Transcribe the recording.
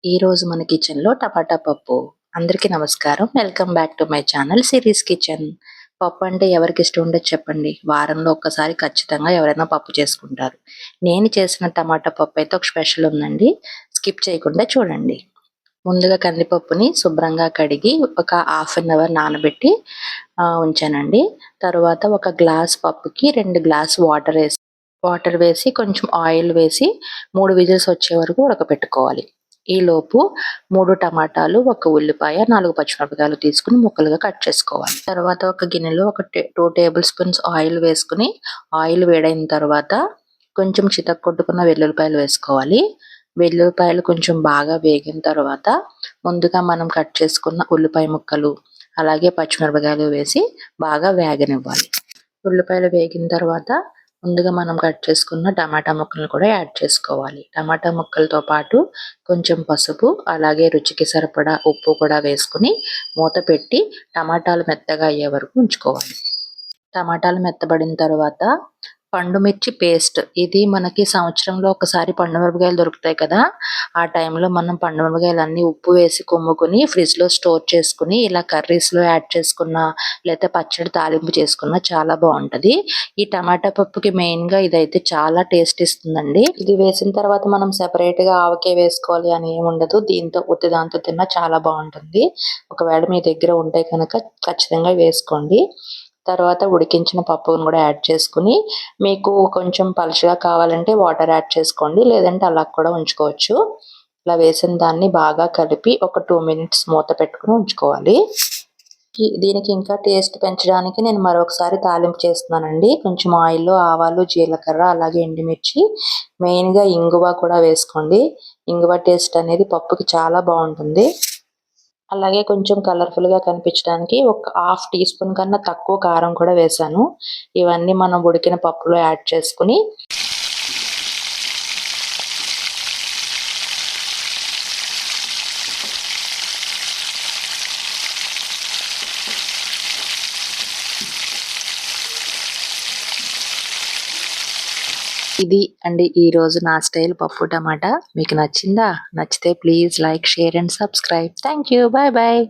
ఈరోజు మన కిచెన్‌లో టమాటా పప్పు. అందరికీ నమస్కారం. Welcome back to my channel series kitchen. పప్పు అంటే ఎవరికిష్టం ఉండదు చెప్పండి. వారంలో ఒక్కసారి ఖచ్చితంగా ఎవరైనా పప్పు చేసుకుంటారు. నేను చేసిన టమాటా పప్పు అయితే ఒక స్పెషల్ ఉందండి. స్కిప్ చేయకుండా చూడండి. ముందుగా కందిపప్పుని శుభ్రంగా కడిగి ఒక హాఫ్ అన్ అవర్ నానబెట్టి ఉంచానండి. తర్వాత ఒక గ్లాస్ పప్పుకి 2 గ్లాస్ వాటర్ వేసి కొంచెం ఆయిల్ వేసి 3 విజిల్స్ వచ్చే వరకు ఉడకపెట్టుకోవాలి. ఈలోపు 3 టమాటాలు, 1 ఉల్లిపాయ, 4 పచ్చిమిరపకాయలు తీసుకుని ముక్కలుగా కట్ చేసుకోవాలి. తర్వాత ఒక గిన్నెలో 2 టేబుల్ స్పూన్స్ ఆయిల్ వేసుకుని ఆయిల్ వేడైన తర్వాత కొంచెం చితక్కొట్టుకున్న వెల్లుల్లిపాయలు వేసుకోవాలి. వెల్లుల్లిపాయలు కొంచెం బాగా వేగిన తర్వాత ముందుగా మనం కట్ చేసుకున్న ఉల్లిపాయ ముక్కలు అలాగే పచ్చిమిరపకాయలు వేసి బాగా వేగనివ్వాలి. ఉల్లిపాయలు వేగిన తర్వాత ముందుగా మనం కట్ చేసుకున్న టమాటా ముక్కలను కూడా యాడ్ చేసుకోవాలి. టమాటా ముక్కలతో పాటు కొంచెం పసుపు అలాగే రుచికి సరిపడా ఉప్పు కూడా వేసుకుని మూత పెట్టి టమాటాలు మెత్తగా అయ్యే వరకు ఉంచుకోవాలి. టమాటాలు మెత్తబడిన తర్వాత పండు మిర్చి పేస్ట్, ఇది మనకి సంవత్సరంలో ఒకసారి పండు మిరపకాయలు దొరుకుతాయి కదా, ఆ టైంలో మనం పండు మిరపకాయలన్నీ ఉప్పు వేసి కుమ్ముకుని ఫ్రిడ్జ్లో స్టోర్ చేసుకుని ఇలా కర్రీస్లో యాడ్ చేసుకున్న లేకపోతే పచ్చడి తాలింపు చేసుకున్న చాలా బాగుంటుంది. ఈ టమాటా పప్పుకి మెయిన్గా ఇదైతే చాలా టేస్ట్ ఇస్తుందండి. ఇది వేసిన తర్వాత మనం సెపరేట్గా ఆవకాయ వేసుకోవాలి అని ఏమి ఉండదు. దీంతో దాంతో తిన్నా చాలా బాగుంటుంది. ఒకవేళ మీ దగ్గర ఉంటే కనుక ఖచ్చితంగా వేసుకోండి. తర్వాత ఉడికించిన పప్పును కూడా యాడ్ చేసుకుని మీకు కొంచెం పలుచగా కావాలంటే వాటర్ యాడ్ చేసుకోండి, లేదంటే అలా కూడా ఉంచుకోవచ్చు. ఇలా వేసిన దాన్ని బాగా కలిపి ఒక 2 మినిట్స్ మూత పెట్టుకుని ఉంచుకోవాలి. దీనికి ఇంకా టేస్ట్ పెంచడానికి నేను మరొకసారి తాలింపు చేస్తున్నానండి. కొంచెం ఆయిల్లో ఆవాలు, జీలకర్ర అలాగే ఎండుమిర్చి, మెయిన్గా ఇంగువ కూడా వేసుకోండి. ఇంగువ టేస్ట్ అనేది పప్పుకి చాలా బాగుంటుంది. అలాగే కొంచెం కలర్ఫుల్గా కనిపించడానికి ఒక హాఫ్ టీ స్పూన్ కన్నా తక్కువ కారం కూడా వేశాను. ఇవన్నీ మనం ఉడికిన పప్పులో యాడ్ చేసుకుని ఇది అండి ఈరోజు నా స్టైల్ పప్పు టమాటా. మీకు నచ్చిందా? నచ్చితే please like, share and subscribe. Thank you. Bye bye.